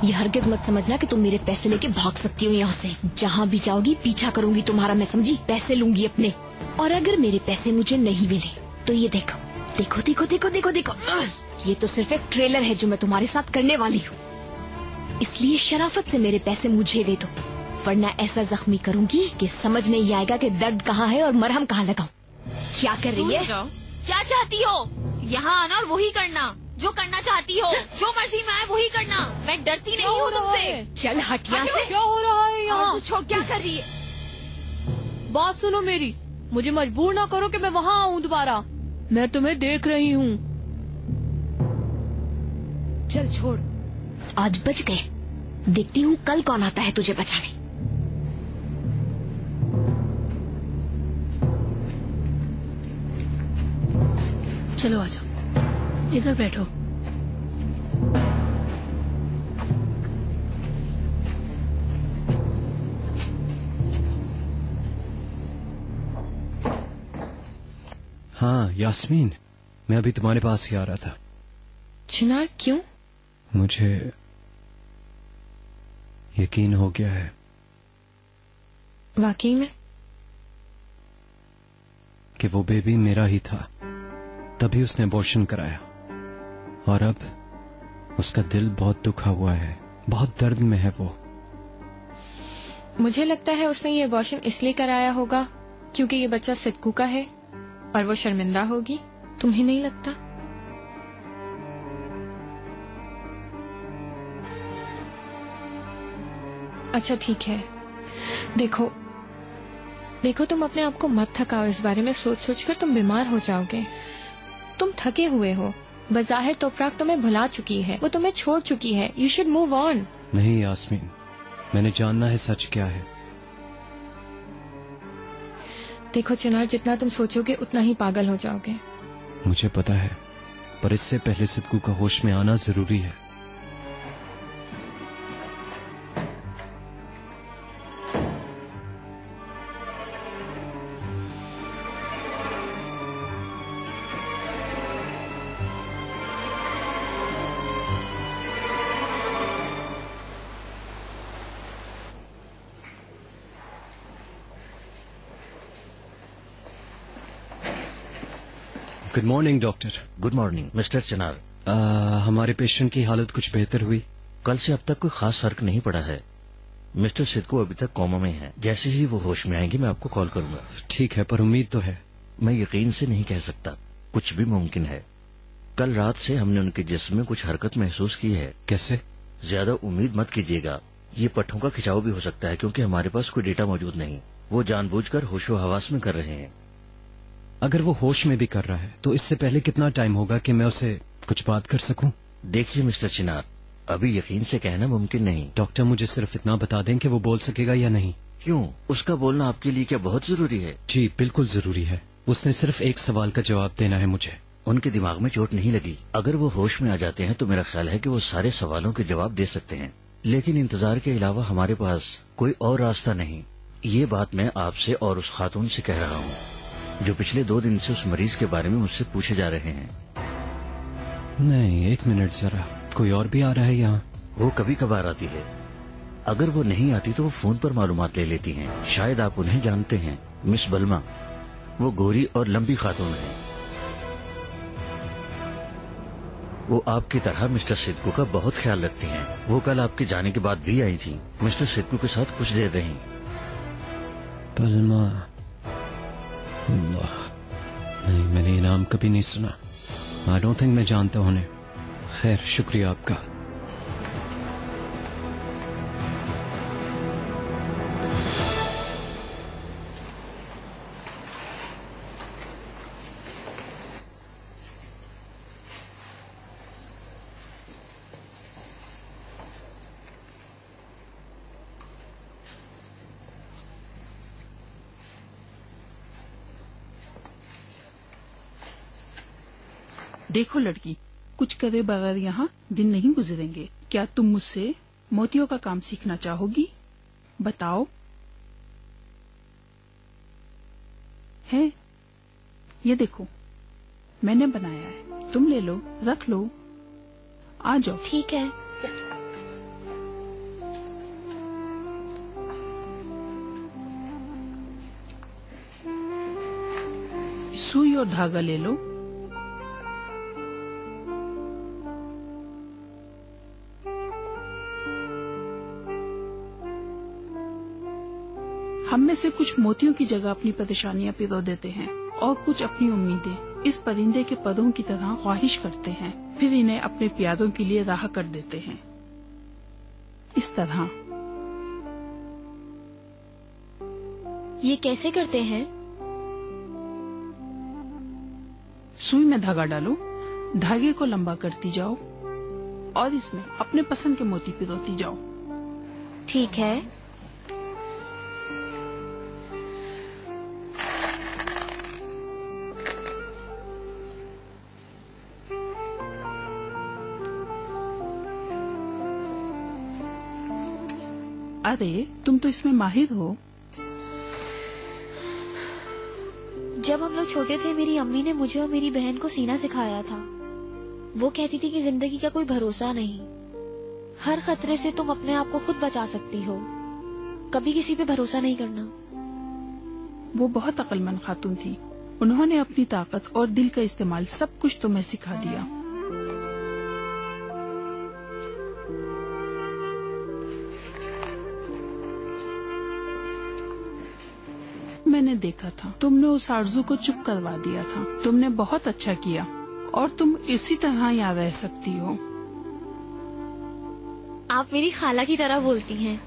ये हरगिज मत समझना कि तुम मेरे पैसे लेके भाग सकती हो यहाँ से। जहाँ भी जाओगी पीछा करूंगी तुम्हारा, मैं समझी? पैसे लूंगी अपने। और अगर मेरे पैसे मुझे नहीं मिले तो ये देखो देखो देखो देखो देखो देखो, ये तो सिर्फ एक ट्रेलर है जो मैं तुम्हारे साथ करने वाली हूँ। इसलिए शराफत से मेरे पैसे मुझे दे दो, वरना ऐसा जख्मी करूंगी कि समझ नहीं आएगा कि दर्द कहाँ है और मरहम कहाँ लगाऊं। क्या कर रही है? क्या चाहती हो? यहाँ आना और वही करना जो करना चाहती हो। जो मर्जी में आए वही करना। मैं डरती नहीं हूँ तुमसे। चल हट यहाँ से। क्या हो रहा है यहाँ? क्या कर रही है? बात सुनो मेरी, मुझे मजबूर ना करो कि मैं वहाँ आऊँ दोबारा। मैं तुम्हें देख रही हूँ। चल छोड़, आज बच गए। देखती हूँ कल कौन आता है तुझे बचाने। चलो आ जाओ, इधर बैठो। हाँ यास्मीन, मैं अभी तुम्हारे पास ही आ रहा था। चिनार क्यों? मुझे यकीन हो गया है। वाकई में? कि वो बेबी मेरा ही था, तभी उसने अबॉर्शन कराया। और अब उसका दिल बहुत दुखा हुआ है, बहुत दर्द में है वो। मुझे लगता है उसने ये अबॉर्शन इसलिए कराया होगा क्योंकि ये बच्चा सिद्कू का है और वो शर्मिंदा होगी। तुम्हें नहीं लगता? अच्छा ठीक है, देखो देखो तुम अपने आप को मत थकाओ। इस बारे में सोच सोच कर तुम बीमार हो जाओगे। तुम थके हुए हो। बज़ाहिर तोपराक तुम्हें भुला चुकी है, वो तुम्हें छोड़ चुकी है। You should move on. नहीं यास्मीन, मैंने जानना है सच क्या है। देखो चिनार, जितना तुम सोचोगे उतना ही पागल हो जाओगे। मुझे पता है, पर इससे पहले सिद्कू का होश में आना जरूरी है। Good morning doctor. Good morning mister Chinar. हमारे पेशेंट की हालत कुछ बेहतर हुई? कल से अब तक कोई खास फर्क नहीं पड़ा है। मिस्टर सिद्कू अभी तक कोमा में है। जैसे ही वो होश में आएंगे मैं आपको कॉल करूंगा। ठीक है, पर उम्मीद तो है। मैं यकीन से नहीं कह सकता, कुछ भी मुमकिन है। कल रात से हमने उनके जिस्म में कुछ हरकत महसूस की है। कैसे? ज्यादा उम्मीद मत कीजिएगा, ये पट्टों का खिंचाव भी हो सकता है क्योंकि हमारे पास कोई डेटा मौजूद नहीं। वो जानबूझकर होशो हवास में कर रहे हैं। अगर वो होश में भी कर रहा है तो इससे पहले कितना टाइम होगा कि मैं उससे कुछ बात कर सकूं? देखिए मिस्टर चिनार, अभी यकीन से कहना मुमकिन नहीं। डॉक्टर मुझे सिर्फ इतना बता दें कि वो बोल सकेगा या नहीं। क्यों? उसका बोलना आपके लिए क्या बहुत जरूरी है? जी बिल्कुल जरूरी है। उसने सिर्फ एक सवाल का जवाब देना है मुझे। उनके दिमाग में चोट नहीं लगी। अगर वो होश में आ जाते हैं तो मेरा ख्याल है कि वो सारे सवालों के जवाब दे सकते हैं, लेकिन इंतजार के अलावा हमारे पास कोई और रास्ता नहीं। ये बात मैं आपसे और उस खातून से कह रहा हूँ जो पिछले 2 दिन से उस मरीज के बारे में मुझसे पूछे जा रहे हैं। नहीं, एक मिनट जरा, कोई और भी आ रहा है यहाँ? वो कभी कभार आती है। अगर वो नहीं आती तो वो फोन पर मालूमात ले लेती हैं। शायद आप उन्हें जानते हैं, मिस बल्मा। वो गोरी और लंबी खातून है। वो आपकी तरह मिस्टर सिद्कू का बहुत ख्याल रखती हैं। वो कल आपके जाने के बाद भी आई थी। मिस्टर सिद्कू के साथ कुछ देर रही। बल्मा? नहीं, मैंने ये नाम कभी नहीं सुना। आई डोंट थिंक मैं जानता हूं उन्हें। खैर, शुक्रिया आपका। देखो लड़की, कुछ करे बगैर यहाँ दिन नहीं गुजरेंगे। क्या तुम मुझसे मोतियों का काम सीखना चाहोगी? बताओ। है, ये देखो मैंने बनाया है, तुम ले लो, रख लो, आ जाओ। ठीक है। सुई और धागा ले लो। हम में से कुछ मोतियों की जगह अपनी परेशानियां पिरो देते हैं और कुछ अपनी उम्मीदें इस परिंदे के परों की तरह ख्वाहिश करते हैं, फिर इन्हें अपने प्यारों के लिए राह कर देते हैं। इस तरह। ये कैसे करते हैं? सुई में धागा डालो, धागे को लंबा करती जाओ और इसमें अपने पसंद के मोती पिरोती जाओ। ठीक है। अरे तुम तो इसमें माहिर हो। जब हम लोग छोटे थे मेरी अम्मी ने मुझे और मेरी बहन को सीना सिखाया था। वो कहती थी कि जिंदगी का कोई भरोसा नहीं, हर खतरे से तुम अपने आप को खुद बचा सकती हो, कभी किसी पे भरोसा नहीं करना। वो बहुत अक्लमंद खातून थी। उन्होंने अपनी ताकत और दिल का इस्तेमाल सब कुछ तुम्हें सिखा दिया। मैंने देखा था, तुमने उस आरज़ू को चुप करवा दिया था। तुमने बहुत अच्छा किया और तुम इसी तरह यहाँ रह सकती हो। आप मेरी खाला की तरह बोलती हैं।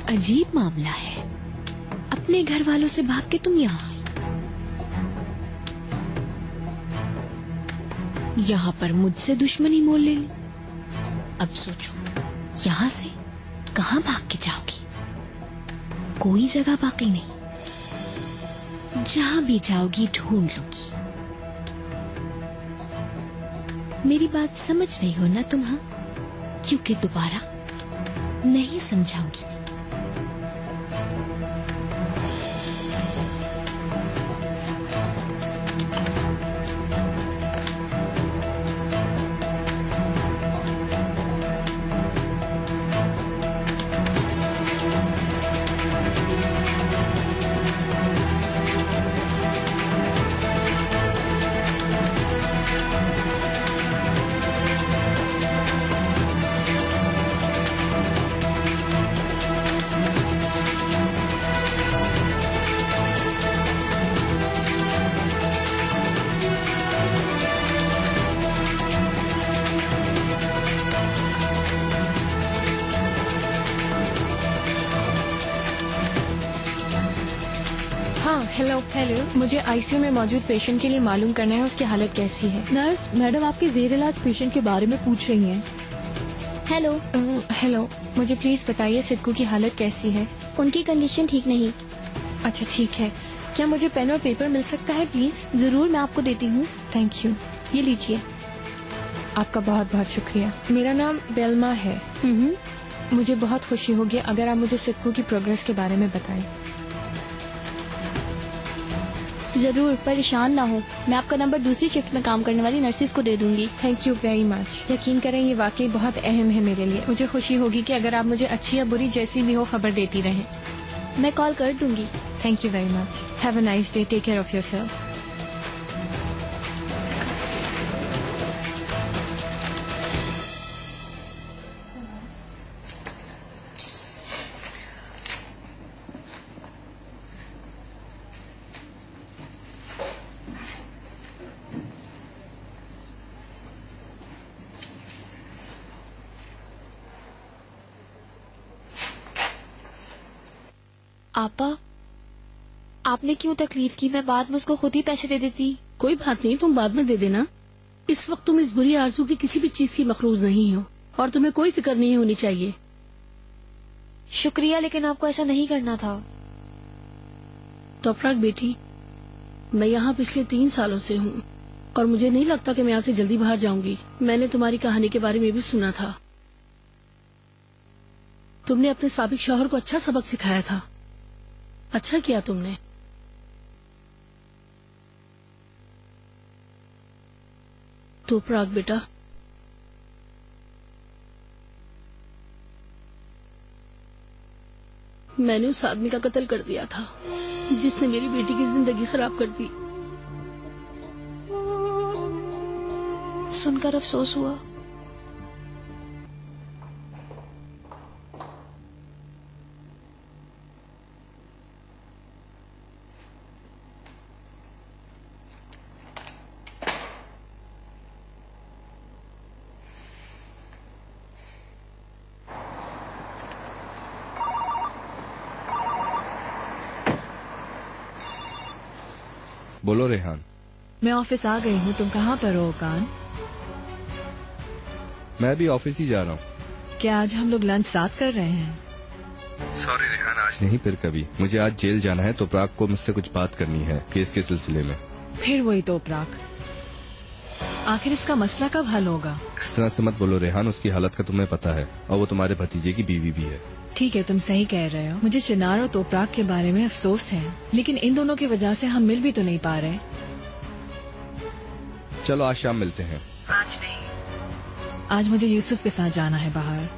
अजीब मामला है, अपने घर वालों से भाग के तुम यहाँ आई, यहाँ पर मुझसे दुश्मनी मोल ले ली। अब सोचो यहाँ से कहाँ भाग के जाओगी? कोई जगह बाकी नहीं, जहाँ भी जाओगी ढूंढ लूंगी। मेरी बात समझ रही हो ना तुम? हाँ, क्योंकि दोबारा नहीं समझाऊंगी। हेलो। मुझे आईसीयू में मौजूद पेशेंट के लिए मालूम करना है उसकी हालत कैसी है। नर्स मैडम आपके जेर इलाज पेशेंट के बारे में पूछ रही हैं। हेलो, मुझे प्लीज बताइए सिद्धू की हालत कैसी है? उनकी कंडीशन ठीक नहीं। अच्छा ठीक है, क्या मुझे पेन और पेपर मिल सकता है प्लीज? जरूर, मैं आपको देती हूँ। थैंक यू, ये लीजिए। आपका बहुत बहुत शुक्रिया। मेरा नाम बेलमा है। मुझे बहुत खुशी होगी अगर आप मुझे सिद्धू की प्रोग्रेस के बारे में बताएं। जरूर, परेशान ना हो, मैं आपका नंबर दूसरी शिफ्ट में काम करने वाली नर्सिस को दे दूंगी। Thank you very much. यकीन करें ये वाकई बहुत अहम है मेरे लिए। मुझे खुशी होगी कि अगर आप मुझे अच्छी या बुरी जैसी भी हो खबर देती रहें। मैं कॉल कर दूंगी। Thank you very much. Have a nice day. Take care of yourself. आपा, आपने क्यों तकलीफ की? मैं बाद में उसको खुद ही पैसे दे देती। कोई बात नहीं, तुम बाद में दे देना। इस वक्त तुम इस बुरी आरज़ू की किसी भी चीज की मखरूज नहीं हो और तुम्हें कोई फिक्र नहीं होनी चाहिए। शुक्रिया, लेकिन आपको ऐसा नहीं करना था। तोपराक बेटी, मैं यहाँ पिछले 3 सालों से हूँ और मुझे नहीं लगता कि मैं यहाँ से जल्दी बाहर जाऊंगी। मैंने तुम्हारी कहानी के बारे में भी सुना था। तुमने अपने साबिक शौहर को अच्छा सबक सिखाया था। अच्छा किया तुमने। तोपराक बेटा, मैंने उस आदमी का कत्ल कर दिया था जिसने मेरी बेटी की जिंदगी खराब कर दी। सुनकर अफसोस हुआ। बोलो रेहान। मैं ऑफिस आ गई हूँ, तुम कहाँ पर हो कान? मैं भी ऑफिस ही जा रहा हूँ। क्या आज हम लोग लंच साथ कर रहे हैं? सॉरी रेहान, आज नहीं, फिर कभी। मुझे आज जेल जाना है, तोपराक को मुझसे कुछ बात करनी है केस के सिलसिले में। फिर वही तोपराक, आखिर इसका मसला कब हल होगा? इस तरह से मत बोलो रेहान, उसकी हालत का तुम्हें पता है और वो तुम्हारे भतीजे की बीवी भी है। ठीक है, तुम सही कह रहे हो। मुझे चिनार और तोपराक के बारे में अफसोस है, लेकिन इन दोनों की वजह से हम मिल भी तो नहीं पा रहे। चलो आज शाम मिलते हैं। आज नहीं, आज मुझे यूसुफ के साथ जाना है बाहर।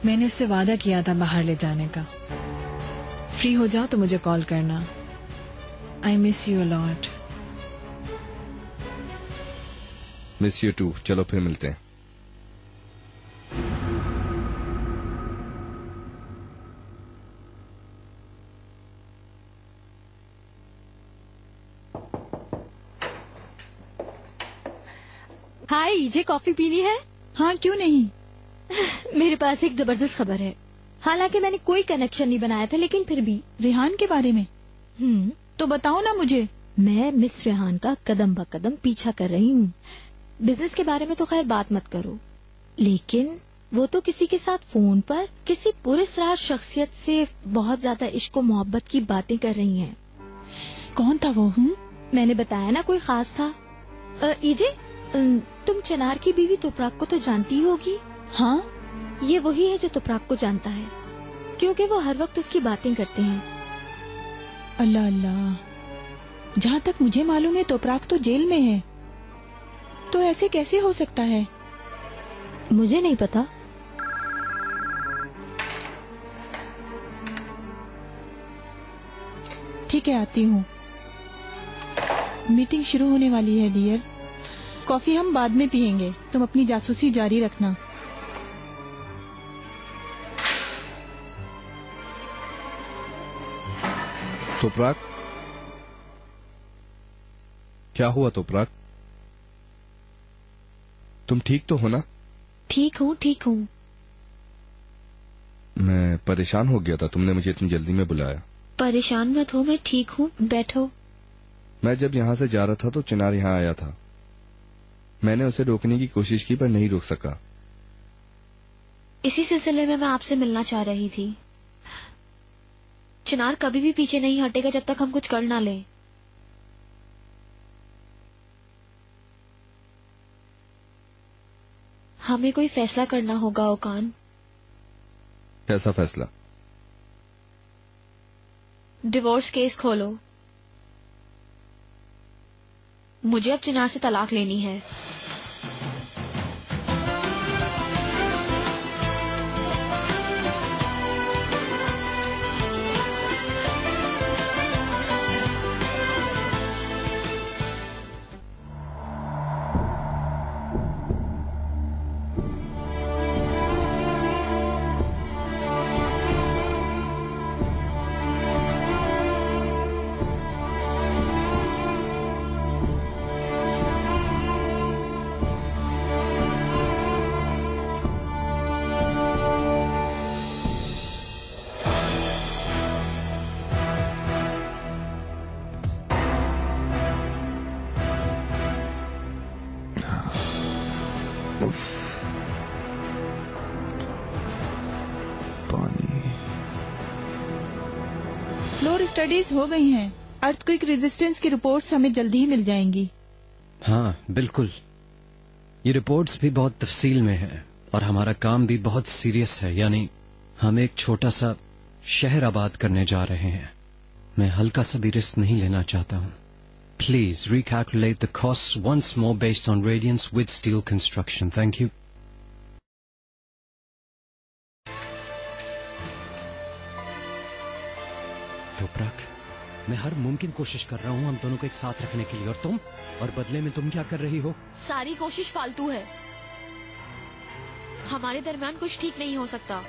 मैंने उससे वादा किया था बाहर ले जाने का। फ्री हो जाओ तो मुझे कॉल करना। I miss you a lot. Miss you too. चलो फिर मिलते हैं। हाय ईजे, कॉफी पीनी है? हाँ, क्यों नहीं। मेरे पास एक जबरदस्त खबर है। हालांकि मैंने कोई कनेक्शन नहीं बनाया था, लेकिन फिर भी। रेहान के बारे में? तो बताओ ना मुझे। मैं मिस रेहान का कदम ब कदम पीछा कर रही हूँ। बिजनेस के बारे में तो खैर बात मत करो, लेकिन वो तो किसी के साथ फोन पर किसी पुरस्कार शख्सियत से बहुत ज्यादा इश्क और मोहब्बत की बातें कर रही हैं। कौन था वो? मैंने बताया ना, कोई खास था। ईजे, तुम चिनार की बीवी तोपराक को तो जानती ही होगी। हाँ, ये वही है जो तोपराक को जानता है, क्योंकि वो हर वक्त उसकी बातें करते हैं। अल्लाह अल्लाह, जहाँ तक मुझे मालूम है तोपराक तो जेल में है, तो ऐसे कैसे हो सकता है? मुझे नहीं पता। ठीक है, आती हूँ। मीटिंग शुरू होने वाली है डियर। कॉफी हम बाद में पियेंगे, तुम अपनी जासूसी जारी रखना। तोपराक, क्या हुआ तोपराक? तुम ठीक तो हो ना? ठीक हूँ, ठीक हूँ। मैं परेशान हो गया था, तुमने मुझे इतनी जल्दी में बुलाया। परेशान मत हो, मैं ठीक हूँ, बैठो। मैं जब यहाँ से जा रहा था तो चिनार यहाँ आया था। मैंने उसे रोकने की कोशिश की पर नहीं रोक सका। इसी सिलसिले में मैं आपसे मिलना चाह रही थी। चिनार कभी भी पीछे नहीं हटेगा जब तक हम कुछ कर ना लें। हमें कोई फैसला करना होगा ओकान। कैसा फैसला? डिवोर्स केस खोलो। मुझे अब चिनार से तलाक लेनी है। पानी। फ्लोर स्टडीज हो गई हैं। अर्थक्वेक रेजिस्टेंस की रिपोर्ट्स हमें जल्दी ही मिल जाएंगी। हाँ बिल्कुल, ये रिपोर्ट्स भी बहुत तफसील में है और हमारा काम भी बहुत सीरियस है। यानी हम एक छोटा सा शहर आबाद करने जा रहे हैं। मैं हल्का सा भी रिस्क नहीं लेना चाहता हूँ। Please recalculate the costs once more based on Radiance with steel construction. Thank you. तोपराक, मैं हर मुमकिन कोशिश कर रहा हूँ हम दोनों को एक साथ रखने के लिए, और तुम? और बदले में तुम क्या कर रही हो? सारी कोशिश फालतू है। हमारे दरमियान कुछ ठीक नहीं हो सकता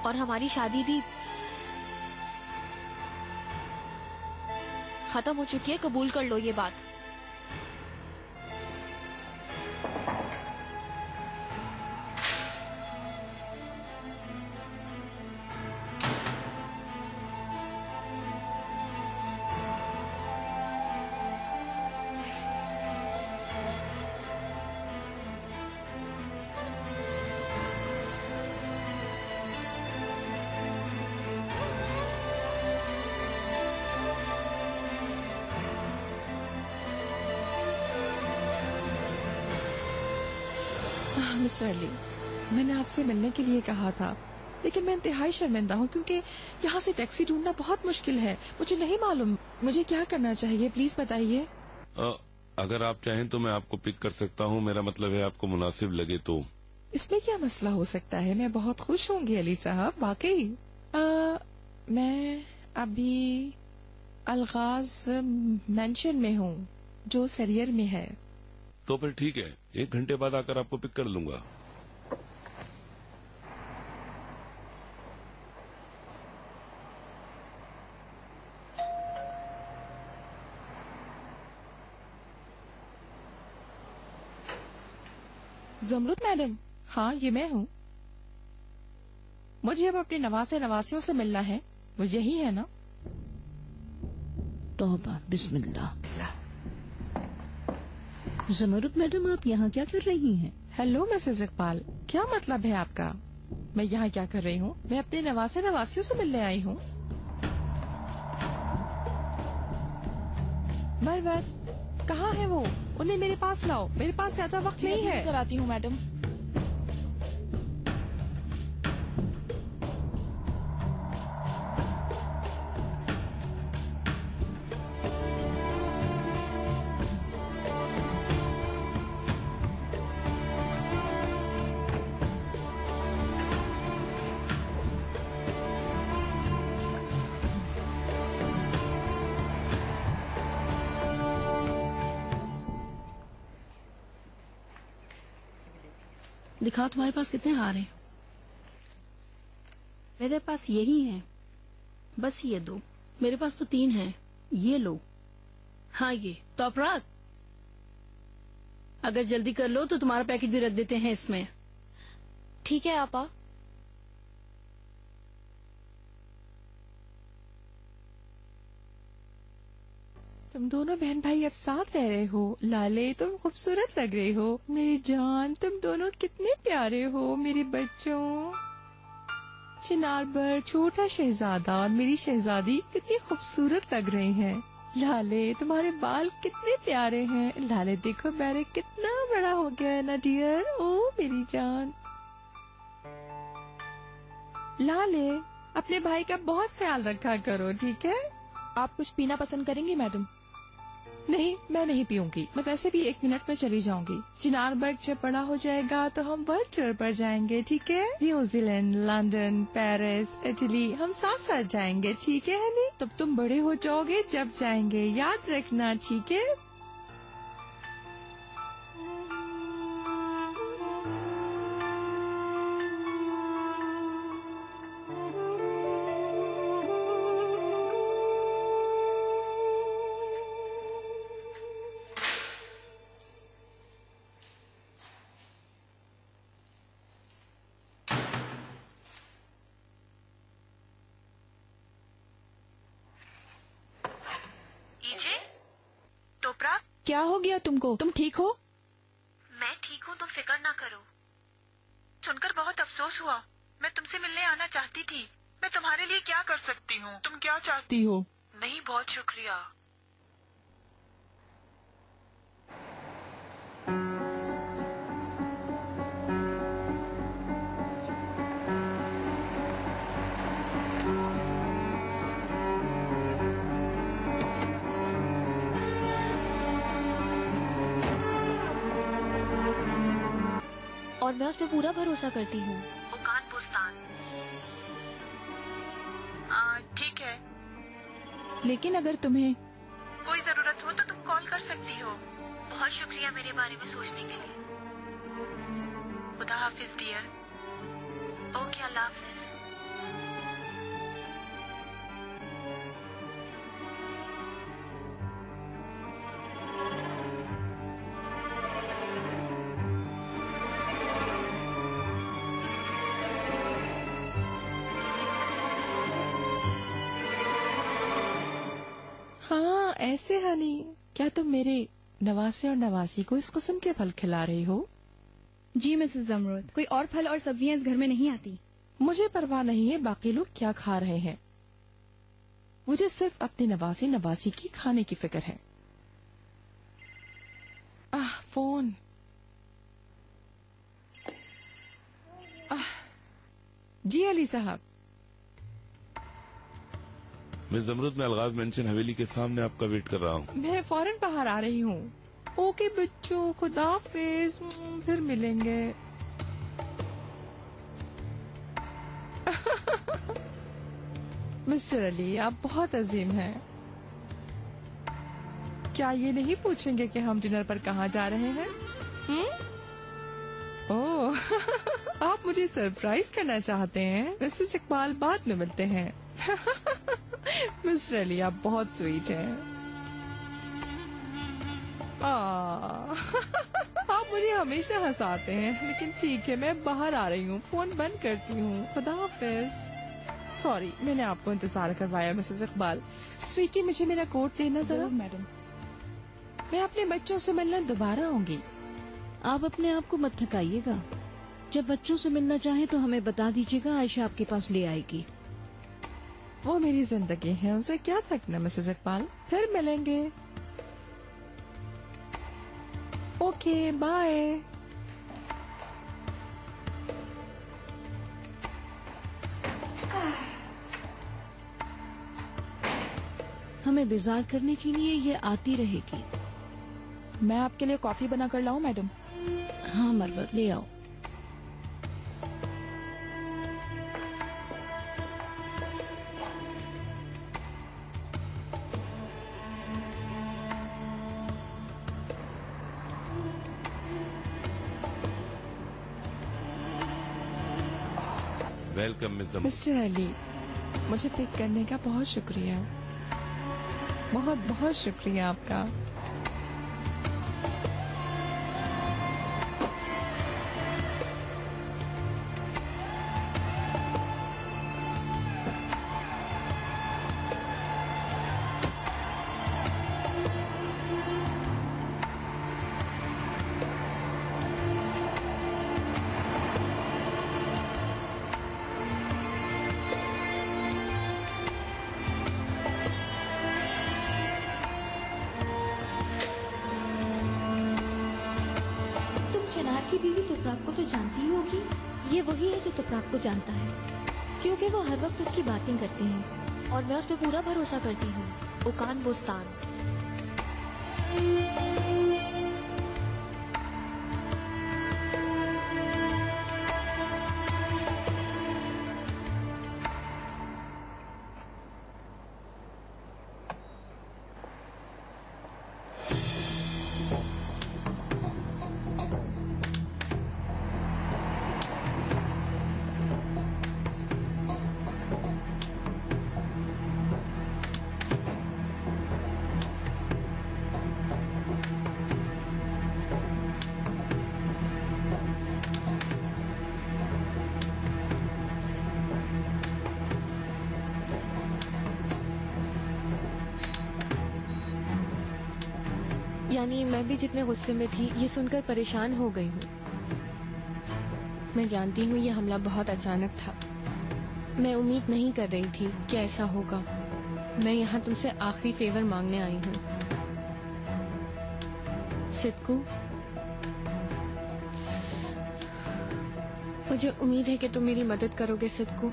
और हमारी शादी भी खत्म हो चुकी है। कबूल कर लो ये बात। मिस्टर अली, मैंने आपसे मिलने के लिए कहा था, लेकिन मैं इंतहाई शर्मिंदा हूँ क्योंकि यहाँ से टैक्सी ढूंढना बहुत मुश्किल है। मुझे नहीं मालूम मुझे क्या करना चाहिए, प्लीज बताइए। अगर आप चाहें तो मैं आपको पिक कर सकता हूँ। मेरा मतलब है आपको मुनासिब लगे तो। इसमें क्या मसला हो सकता है? मैं बहुत खुश होंगी अली साहब, वाकई। मैं अभी अलगाज मेंशन में हूँ जो सरियर में है। तो फिर ठीक है, 1 घंटे बाद आकर आपको पिक कर लूंगा। जमरुद मैडम? हाँ, ये मैं हूँ। मुझे अब अपने नवासे नवासियों से मिलना है, वो यही है ना? तौबा, बिस्मिल्लाह। जमरुद मैडम, आप यहाँ क्या कर रही हैं? हेलो मिसेज इकबाल, क्या मतलब है आपका? मैं यहाँ क्या कर रही हूँ? मैं अपने नवासे नवासियों से मिलने आई हूँ। मरवत, कहाँ है वो? उन्हें मेरे पास लाओ, मेरे पास ज्यादा वक्त नहीं है। कराती हूँ मैडम। दिखाओ तुम्हारे पास कितने हार हैं। मेरे पास यही हैं, बस ये 2। मेरे पास तो 3 हैं, ये लो। हाँ ये तो अपराध, अगर जल्दी कर लो तो तुम्हारा पैकेट भी रख देते हैं इसमें। ठीक है आपा। तुम दोनों बहन भाई अब साथ रह रहे हो। लाले, तुम खूबसूरत लग रहे हो। मेरी जान, तुम दोनों कितने प्यारे हो मेरे बच्चों। चिनारबर, छोटा शहजादा और मेरी शहजादी कितनी खूबसूरत लग रहे हैं। लाले, तुम्हारे बाल कितने प्यारे हैं। लाले देखो, बैरक कितना बड़ा हो गया है ना डियर। ओ मेरी जान। लाले, अपने भाई का बहुत ख्याल रखा करो, ठीक है? आप कुछ पीना पसंद करेंगी मैडम? नहीं, मैं नहीं पीऊंगी। मैं वैसे भी 1 मिनट में चली जाऊंगी। चिनारबर्ग जब बड़ा हो जाएगा तो हम वर्ल्ड टूर पर जाएंगे, ठीक है? न्यूजीलैंड, लंदन, पेरिस, इटली, हम साथ साथ जाएंगे, ठीक है हनी? तब तुम बड़े हो जाओगे जब जाएंगे, याद रखना, ठीक है? क्या हो गया तुमको? तुम ठीक हो? ठीक हूँ, तुम फिक्र ना करो। सुनकर बहुत अफसोस हुआ। मैं तुमसे मिलने आना चाहती थी। मैं तुम्हारे लिए क्या कर सकती हूँ? तुम क्या चाहती हो? नहीं, बहुत शुक्रिया। और मैं उस पर पूरा भरोसा करती हूँ। ओकान बुस्तान। ठीक है, लेकिन अगर तुम्हें कोई जरूरत हो तो तुम कॉल कर सकती हो। बहुत शुक्रिया मेरे बारे में सोचने के लिए। खुदा हाफिज डियर। ओके, अल्लाह हाफिज। हाँ, ऐसे हनी, क्या तुम मेरे नवासे और नवासी को इस किस्म के फल खिला रही हो? जी मिसेस जमरूद, कोई और फल और सब्जियां इस घर में नहीं आती। मुझे परवाह नहीं है बाकी लोग क्या खा रहे हैं। मुझे सिर्फ अपने नवासी नवासी की खाने की फिक्र है। फोन। जी अली साहब। मिस जमरूद, मैं अलगाज मेंशन हवेली के सामने आपका वेट कर रहा हूँ। मैं फौरन बाहर आ रही हूँ। ओके बच्चों, खुदा हाफिज, फिर मिलेंगे। मिस्टर अली, आप बहुत अजीम हैं। क्या ये नहीं पूछेंगे कि हम डिनर पर कहाँ जा रहे हैं? ओह, आप मुझे सरप्राइज करना चाहते हैं? मिसेस इकबाल, बाद में मिलते हैं। मिस्टर अली, आप बहुत स्वीट हैं। आप मुझे हमेशा हंसाते हैं, लेकिन ठीक है, मैं बाहर आ रही हूँ, फोन बंद करती हूँ। खुदा हाफिज। सॉरी, मैंने आपको इंतजार करवाया मिसेस इकबाल। स्वीटी, मुझे मेरा कोट देना जरा। मैडम, मैं अपने बच्चों से मिलने दोबारा आऊंगी। आप अपने आप को मत थकाइएगा। जब बच्चों से मिलना चाहे तो हमें बता दीजिएगा, आयशा आपके पास ले आएगी। वो मेरी जिंदगी है, उनसे क्या थकना मिसेस इकबाल। फिर मिलेंगे। Okay, bye. हमें बेजार करने के लिए ये आती रहेगी। मैं आपके लिए कॉफी बना कर लाऊं मैडम? हाँ मरवत, ले आओ। वेलकम मिस्टर अली, मुझे पिक करने का बहुत शुक्रिया। बहुत बहुत शुक्रिया आपका। चिनार की बीवी तुपराक को तो जानती ही होगी। ये वही है जो तुपराक को जानता है, क्योंकि वो हर वक्त उसकी बातें करते हैं। और मैं उस पर पूरा भरोसा करती हूँ। ओकान बुस्तान। यानी मैं भी जितने गुस्से में थी ये सुनकर परेशान हो गई हूँ। मैं जानती हूँ ये हमला बहुत अचानक था। मैं उम्मीद नहीं कर रही थी कि ऐसा होगा। मैं यहाँ तुमसे आखिरी फेवर मांगने आई हूँ। सिद्कू, मुझे उम्मीद है कि तुम मेरी मदद करोगे। सिद्कू,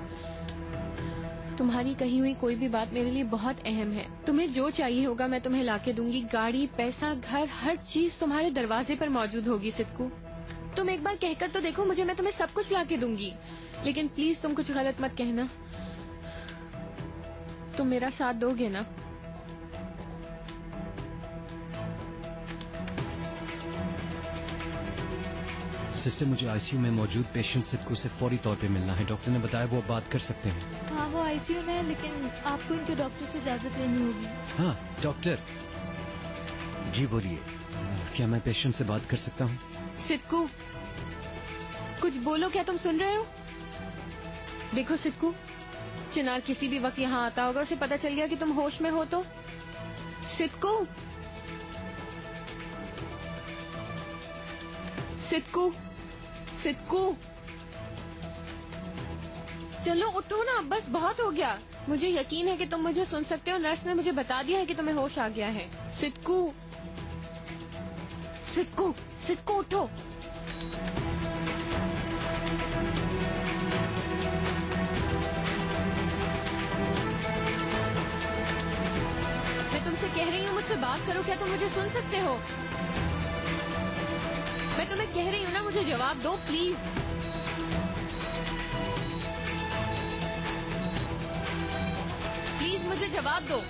तुम्हारी कही हुई कोई भी बात मेरे लिए बहुत अहम है। तुम्हें जो चाहिए होगा मैं तुम्हें लाके दूंगी। गाड़ी, पैसा, घर, हर चीज तुम्हारे दरवाजे पर मौजूद होगी। सिद्कू, तुम एक बार कहकर तो देखो मुझे, मैं तुम्हें सब कुछ लाके दूंगी। लेकिन प्लीज तुम कुछ गलत मत कहना। तुम मेरा साथ दोगे ना? सिस्टर, मुझे आईसीयू में मौजूद पेशेंट सिद्कू से फौरी तौर पे मिलना है। डॉक्टर ने बताया वो बात कर सकते हैं। हाँ, वो आईसीयू में है, लेकिन आपको इनके डॉक्टर से इजाजत लेनी होगी। हाँ डॉक्टर। जी बोलिए। क्या मैं पेशेंट से बात कर सकता हूँ? सिद्कू, कुछ बोलो। क्या तुम सुन रहे हो? देखो सिद्कू, चिनार किसी भी वक्त यहाँ आता होगा। उसे पता चल गया कि तुम होश में हो तो। सिद्कू, सिद्कू, सिद्कू, चलो उठो ना, बस बहुत हो गया। मुझे यकीन है कि तुम मुझे सुन सकते हो। नर्स ने मुझे बता दिया है कि तुम्हें होश आ गया है। सिद्कू, सिद्कू, सिद्कू उठो। मैं तुमसे कह रही हूँ मुझसे बात करो। क्या तुम मुझे सुन सकते हो? मैं तुम्हें कह रही हूँ ना, मुझे जवाब दो प्लीज। प्लीज मुझे जवाब दो।